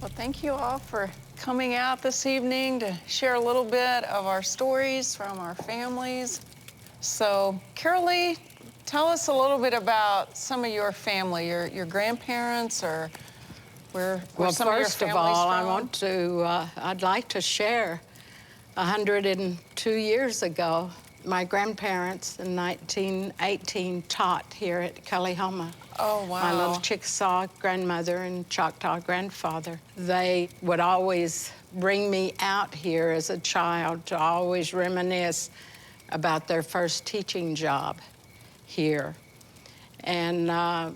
Well, thank you all for coming out this evening to share a little bit of our stories from our families. So, Carolee, tell us a little bit about some of your family, your grandparents, or where some of your First of family's all, from. I'd like to share 102 years ago, my grandparents in 1918 taught here at Kullihoma. Oh, wow. My little Chickasaw grandmother and Choctaw grandfather. They would always bring me out here as a child to always reminisce about their first teaching job here. And I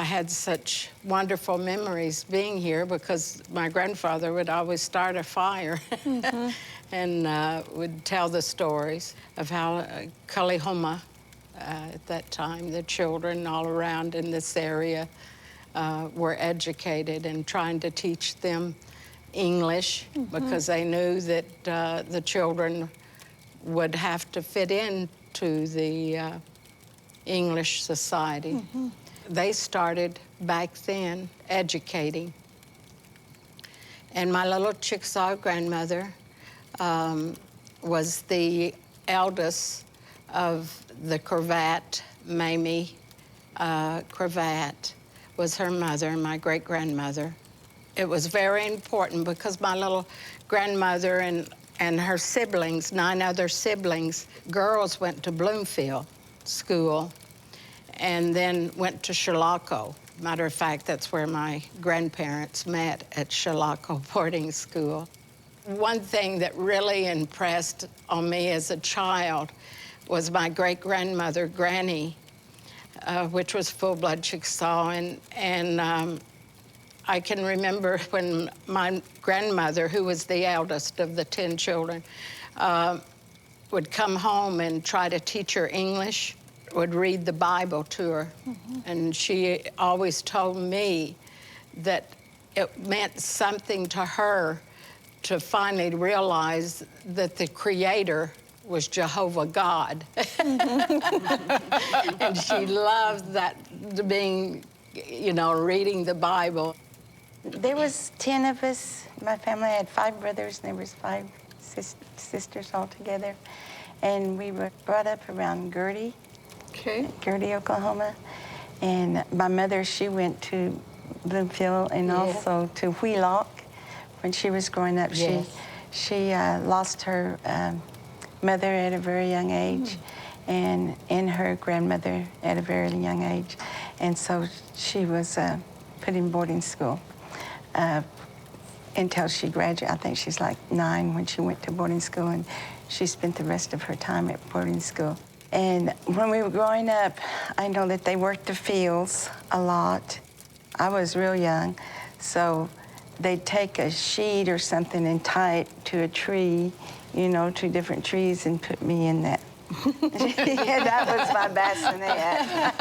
had such wonderful memories being here because my grandfather would always start a fire and would tell the stories of how Kullihoma, at that time, the children all around in this area were educated and trying to teach them English because they knew that the children would have to fit into the English society. They started back then educating. And my little Chickasaw grandmother was the eldest of the Cravat. Mamie Cravat was her mother, my great-grandmother. It was very important because my little grandmother and her siblings, 9 other siblings, girls went to Bloomfield School and then went to Chilocco. Matter of fact, that's where my grandparents met, at Chilocco boarding school. One thing that really impressed on me as a child was my great-grandmother, Granny, which was full-blood Chickasaw, and I can remember when my grandmother, who was the eldest of the 10 children, would come home and try to teach her English, would read the Bible to her. And she always told me that it meant something to her to finally realize that the Creator was Jehovah God. And she loved that, being, you know, reading the Bible. There was 10 of us. My family had 5 brothers, and there was 5 sisters altogether. And we were brought up around Gertie, Oklahoma. And my mother, she went to Bloomfield and also to Wheelock when she was growing up. She lost her mother at a very young age and her grandmother at a very young age. And so she was put in boarding school until she graduated. I think she's like 9 when she went to boarding school, and she spent the rest of her time at boarding school. And when we were growing up, I know that they worked the fields a lot. I was real young, so they'd take a sheet or something and tie it to a tree, you know, 2 different trees, and put me in that. Yeah, that was my bassinet.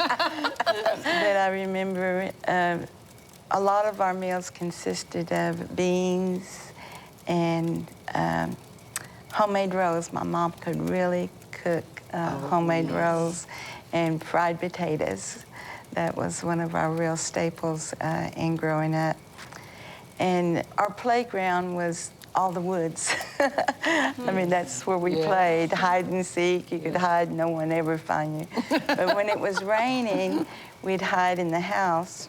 But I remember a lot of our meals consisted of beans and homemade rolls. My mom could really cook homemade rolls and fried potatoes. That was one of our real staples in growing up. And our playground was all the woods. I mean, that's where we played hide and seek. You could hide, no one ever find you. But when it was raining, we'd hide in the house.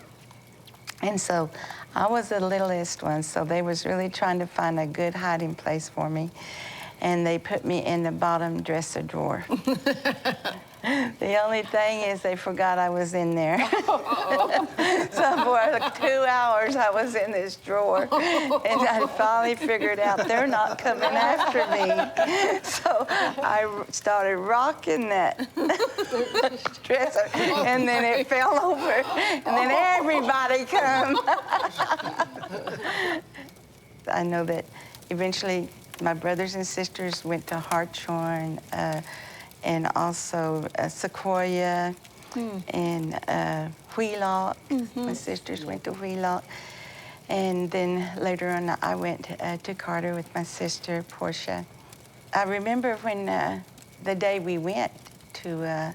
And so I was the littlest one, so they was really trying to find a good hiding place for me. And they put me in the bottom dresser drawer. The only thing is they forgot I was in there. So for 2 hours I was in this drawer, and I finally figured out they're not coming after me. So I started rocking that dresser, and then it fell over, and then everybody come. I know that eventually my brothers and sisters went to Hartshorn, and also Sequoia, and Wheelock. My sisters went to Wheelock. And then later on, I went to Carter with my sister, Portia. I remember when the day we went to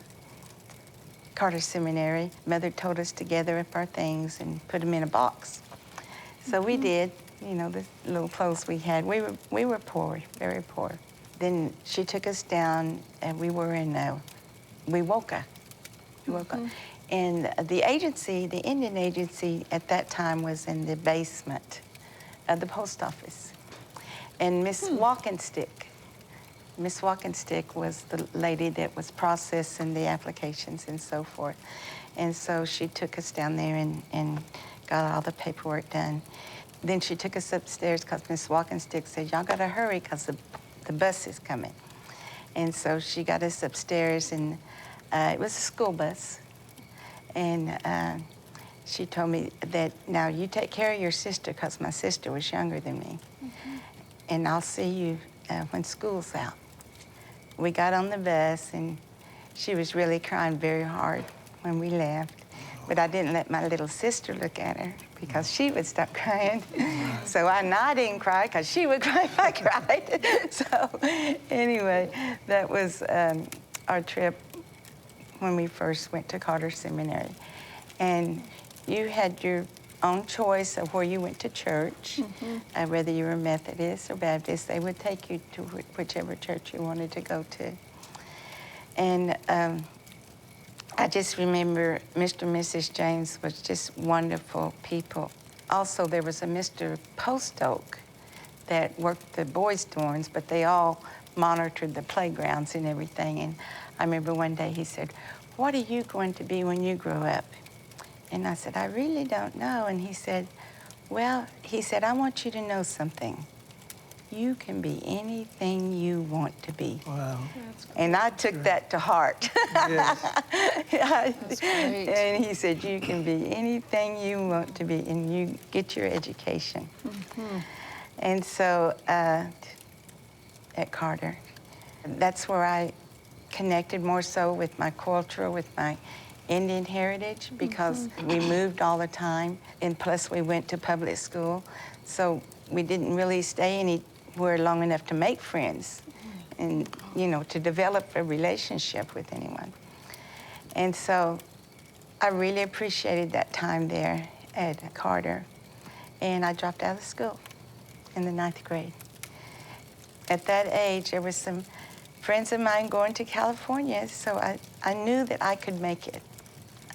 Carter Seminary, Mother told us to gather up our things and put them in a box. So we did, you know, the little clothes we had. We were poor, very poor. Then she took us down, and we were in Wewoka. And the agency, the Indian agency at that time was in the basement of the post office. And Miss Walkenstick was the lady that was processing the applications and so forth. And so she took us down there and got all the paperwork done. Then she took us upstairs because Miss Walkenstick said, y'all gotta hurry because the bus is coming. And so she got us upstairs, and it was a school bus. And she told me that, now you take care of your sister, because my sister was younger than me. And I'll see you when school's out. We got on the bus, and she was really crying very hard when we left. But I didn't let my little sister look at her because she would stop crying. So I didn't cry because she would cry if I cried. So anyway, that was our trip when we first went to Carter Seminary. And you had your own choice of where you went to church, whether you were Methodist or Baptist. They would take you to whichever church you wanted to go to. And I just remember Mr. and Mrs. James was just wonderful people. Also, there was a Mr. Postoak that worked the boys' dorms, but they all monitored the playgrounds and everything. And I remember one day he said, "What are you going to be when you grow up?" And I said, "I really don't know." And he said, "Well," he said, "I want you to know something. You can be anything you want to be." Wow. And I took that to heart. Yes. That's great. And he said, "You can be anything you want to be, and you get your education." And so at Carter, that's where I connected more so with my culture, with my Indian heritage, because we moved all the time, and plus we went to public school, so we didn't really stay anywhere long enough to make friends and, you know, to develop a relationship with anyone. And so I really appreciated that time there at Carter, and I dropped out of school in the 9th grade. At that age, there were some friends of mine going to California, so I knew that I could make it.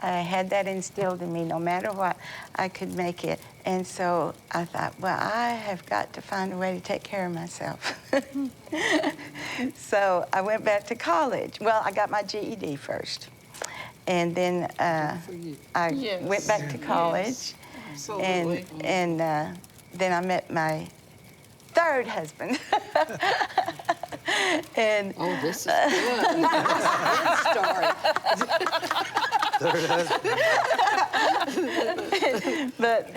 I had that instilled in me, no matter what, I could make it. And so I thought, well, I have got to find a way to take care of myself. So I went back to college. Well, I got my GED first. And then I went back to college. Absolutely. And then I met my third husband. And Oh, this is good. Good story. Third husband. but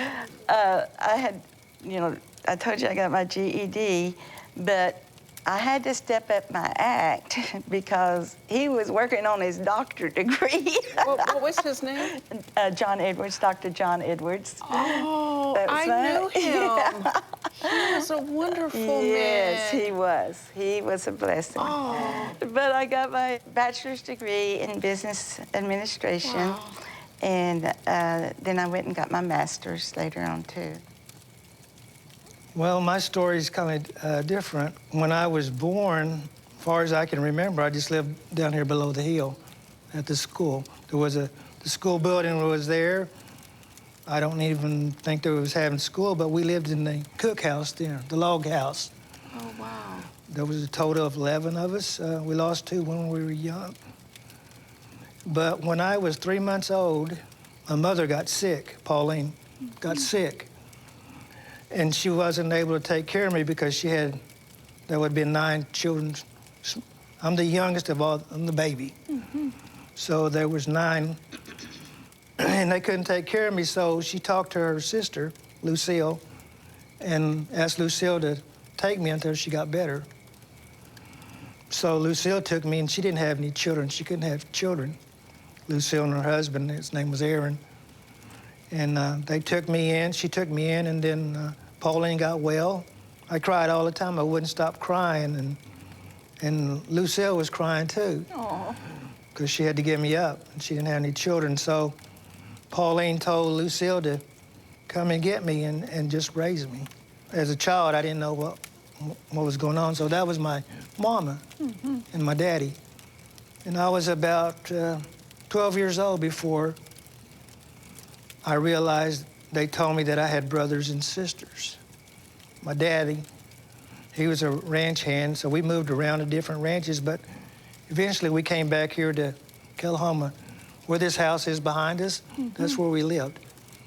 I had, you know, I told you I got my GED, but I had to step up my act because he was working on his doctorate degree. What was his name? John Edwards, Dr. John Edwards. Oh, That was I knew fun. him. He was a wonderful Yes, man. he was. He was a blessing. Oh. But I got my bachelor's degree in business administration. Wow. And then I went and got my master's later on, too. Well, my story's kind of different. When I was born, as far as I can remember, I just lived down here below the hill at the school. There was the school building was there. I don't even think there was having school, but we lived in the cookhouse there, the log house. Oh, wow. There was a total of 11 of us. We lost 2 when we were young. But when I was 3 months old, my mother got sick, Pauline got sick. And she wasn't able to take care of me because there would have been 9 children. I'm the youngest of all, I'm the baby. So there was 9, and they couldn't take care of me, so she talked to her sister, Lucille, and asked Lucille to take me until she got better. So Lucille took me, and she didn't have any children. She couldn't have children. Lucille and her husband, his name was Aaron. And they took me in, she took me in, and then Pauline got well. I cried all the time. I wouldn't stop crying, and Lucille was crying too. Oh. Because she had to give me up, and she didn't have any children. So Pauline told Lucille to come and get me and just raise me. as a child, I didn't know what was going on. So that was my mama and my daddy. And I was about 12 years old before I realized they told me that I had brothers and sisters. My daddy, he was a ranch hand, so we moved around to different ranches, but eventually we came back here to Kullihoma, where this house is behind us. That's where we lived.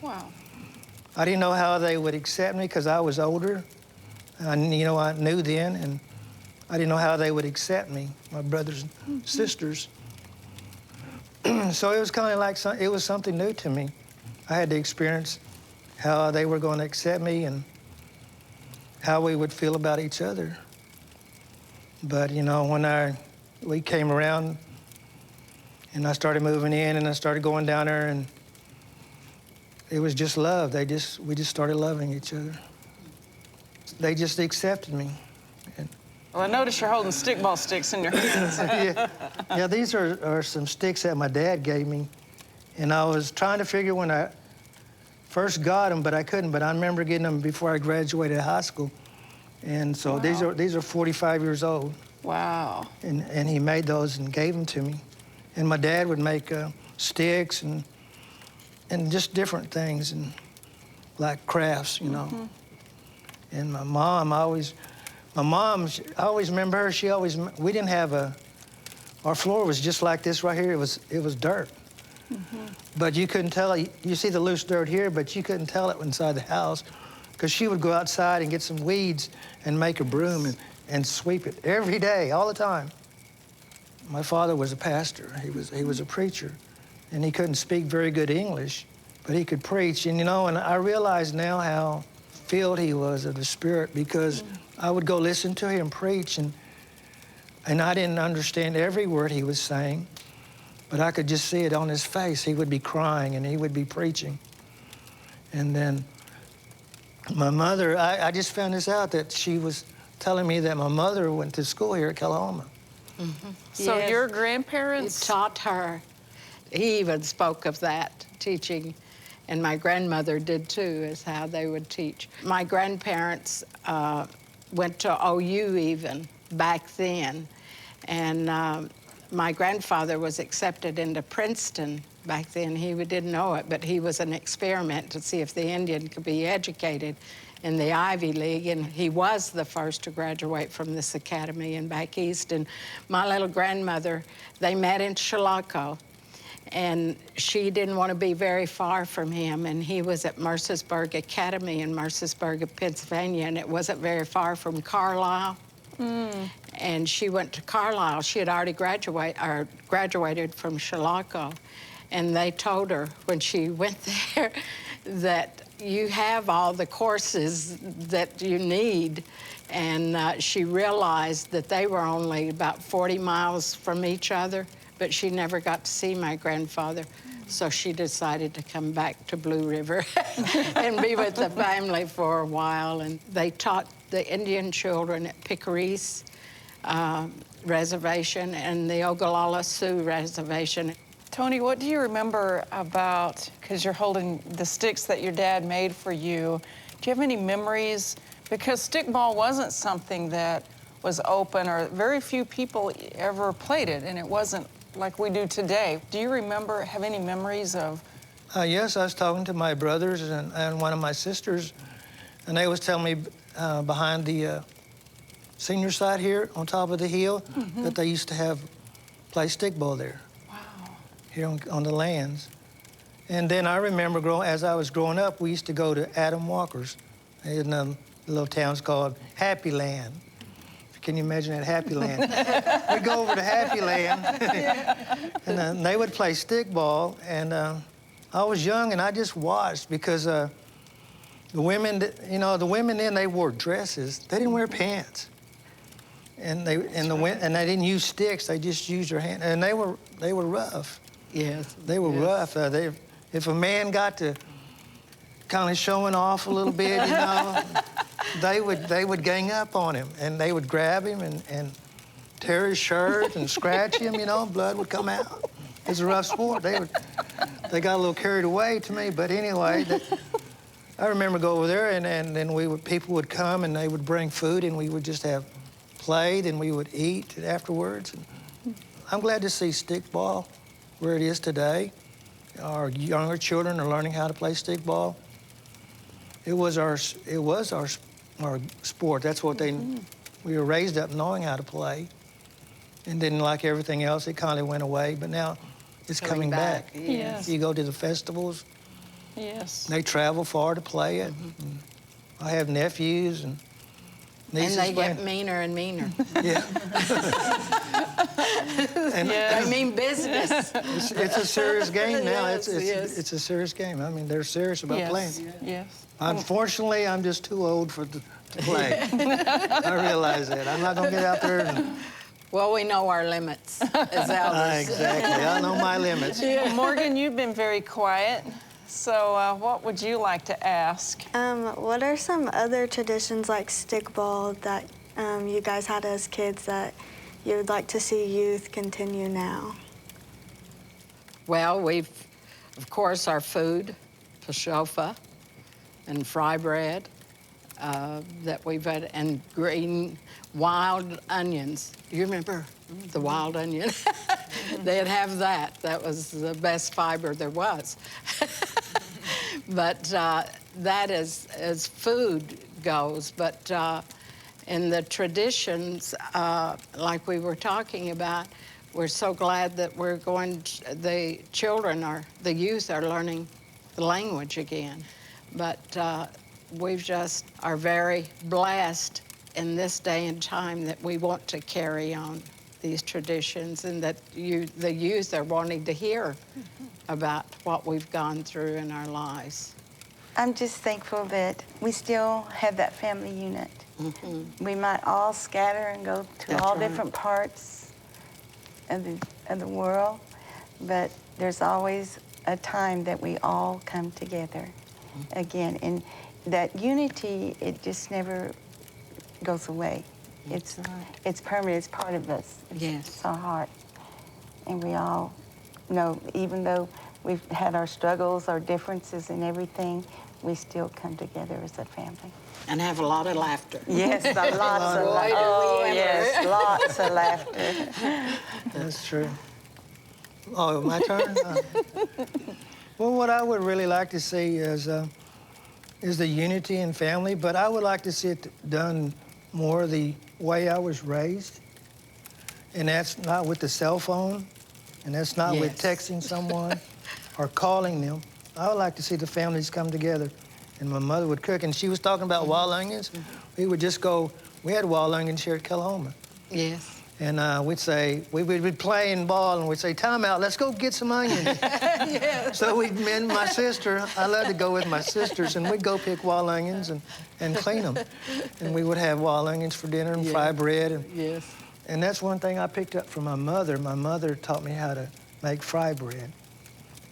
Wow. I didn't know how they would accept me because I was older. I knew then, and I didn't know how they would accept me, my brothers and sisters. So it was kind of like, it was something new to me. I had to experience how they were going to accept me and how we would feel about each other. But, when we came around and I started moving in and I started going down there, and it was just love. We just started loving each other. They just accepted me. Well, I notice you're holding stickball sticks in your hands. Yeah, these are some sticks that my dad gave me. And I was trying to figure when I first got them, but I couldn't. But I remember getting them before I graduated high school. And so Wow. these are 45 years old. Wow. And he made those and gave them to me. And my dad would make sticks and just different things, and like crafts, And my mom, I always remember her. We didn't have our floor was just like this right here. It was dirt. But you couldn't tell it. You see the loose dirt here, but you couldn't tell it inside the house, because she would go outside and get some weeds and make a broom and sweep it every day, all the time. My father was a pastor. He was a preacher, and he couldn't speak very good English, but he could preach. And and I realize now how filled he was of the Spirit, because I would go listen to him preach, and I didn't understand every word he was saying, but I could just see it on his face. He would be crying and he would be preaching. And then my mother, I just found this out, that she was telling me that my mother went to school here at Kullihoma. So Yes. your It grandparents? taught her. He even spoke of that, teaching, and my grandmother did too, is how they would teach. My grandparents went to OU even back then, and my grandfather was accepted into Princeton back then. He didn't know it, but he was an experiment to see if the Indian could be educated in the Ivy League, and he was the first to graduate from this academy in back east. And my little grandmother, they met in Chilocco, and she didn't want to be very far from him, and he was at Mercersburg Academy in Mercersburg, Pennsylvania, and it wasn't very far from Carlisle. And she went to Carlisle. She had already graduated from Chilocco, and they told her when she went there that you have all the courses that you need. And she realized that they were only about 40 miles from each other, but she never got to see my grandfather. So she decided to come back to Blue River and be with the family for a while. And they taught the Indian children at Picarise Reservation and the Ogallala Sioux Reservation. Tony, what do you remember about, because you're holding the sticks that your dad made for you, do you have any memories? Because stickball wasn't something that was open, or very few people ever played it, and it wasn't like we do today. Do you have any memories of? Yes, I was talking to my brothers and one of my sisters, and they was telling me behind the senior side here on top of the hill that they used to play stickball there. Wow. Here on the lands. And then I remember as I was growing up, we used to go to Adam Walker's in a little town's called Happy Land. Can you imagine that, Happy Land? We'd go over to Happy Land, and they would play stickball, and I was young, and I just watched, because the women, the women then, they wore dresses. They didn't wear pants. And they didn't use sticks. They just used their hand, and they were rough. Yes. They were rough. If a man got to kind of showing off a little bit, they would gang up on him, and they would grab him and tear his shirt and scratch him. Blood would come out. It's a rough sport. They got a little carried away to me, but anyway, I remember go over there, and then people would come, and they would bring food, and we would just have played, and we would eat afterwards. And I'm glad to see stickball where it is today. Our younger children are learning how to play stickball. It was our sport. That's what we were raised up knowing how to play. And then, like everything else, it kind of went away. But now it's coming back. Yes. You go to the festivals. Yes. They travel far to play it. I have nephews and nieces. And they playing. get meaner and meaner. Yeah. And Yes. I mean business. it's a serious game now. Yes, yes. It's a serious game. I mean, they're serious about Yes. playing. Yes. Unfortunately, I'm just too old to play. I realize that. I'm not going to get out there and... Well, we know our limits as elders. Exactly. I know my limits. Well, Morgan, you've been very quiet. So what would you like to ask? What are some other traditions like stickball that you guys had as kids that you would like to see youth continue now? Well, we've, of course, our food, pashofa and fry bread that we've had, and green wild onions. You remember the wild onion? They'd have that. That was the best fiber there was. But that is as food goes. But in the traditions, like we were talking about, we're so glad that we're going, the children are, the youth are learning the language again. But we just are very blessed in this day and time that we want to carry on these traditions, and that the youth are wanting to hear about what we've gone through in our lives. I'm just thankful that we still have that family unit. We might all scatter and go to That's all right. different parts of the world, but there's always a time that we all come together again. And that unity, it just never goes away. It's permanent. It's part of us. Yes. It's our heart. And we all know, even though we've had our struggles, our differences and everything, we still come together as a family. And have a lot of laughter. Yes, lots of laughter. Oh, yes, lots of laughter. That's true. Oh, my turn? Well, what I would really like to see is the unity in family, but I would like to see it done more the way I was raised. And that's not with the cell phone, and that's not with texting someone or calling them. I would like to see the families come together. And my mother would cook, and she was talking about wild onions. We would just go, we had wild onions here at Kullihoma. Yes. And we'd say, we'd be playing ball, and we'd say, time out, let's go get some onions. So me and my sister, I love to go with my sisters, and we'd go pick wild onions and clean them. And we would have wild onions for dinner and fry bread. And that's one thing I picked up from my mother. My mother taught me how to make fry bread.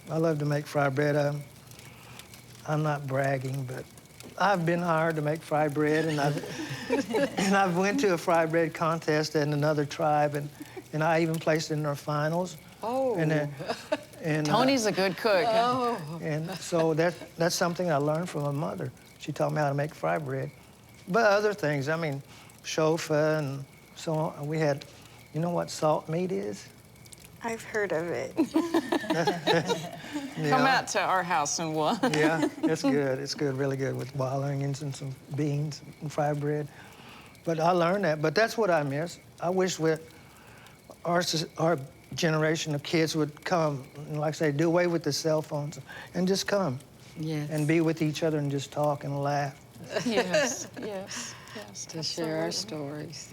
I love to make fry bread. I'm not bragging, but I've been hired to make fry bread, and I've went to a fry bread contest in another tribe, and I even placed in their finals. Oh. And Tony's a good cook. Oh. and so that's something I learned from my mother. She taught me how to make fry bread. But other things, I mean, shofa and so on. We had, you know what salt meat is? I've heard of it. Come out to our house and we'll. Yeah, it's good. It's good, really good with wild onions and some beans and fried bread. But I learned that. But that's what I miss. I wish our generation of kids would come and, like I say, do away with the cell phones and just come and be with each other and just talk and laugh. Yes, yes, yes. To share our stories.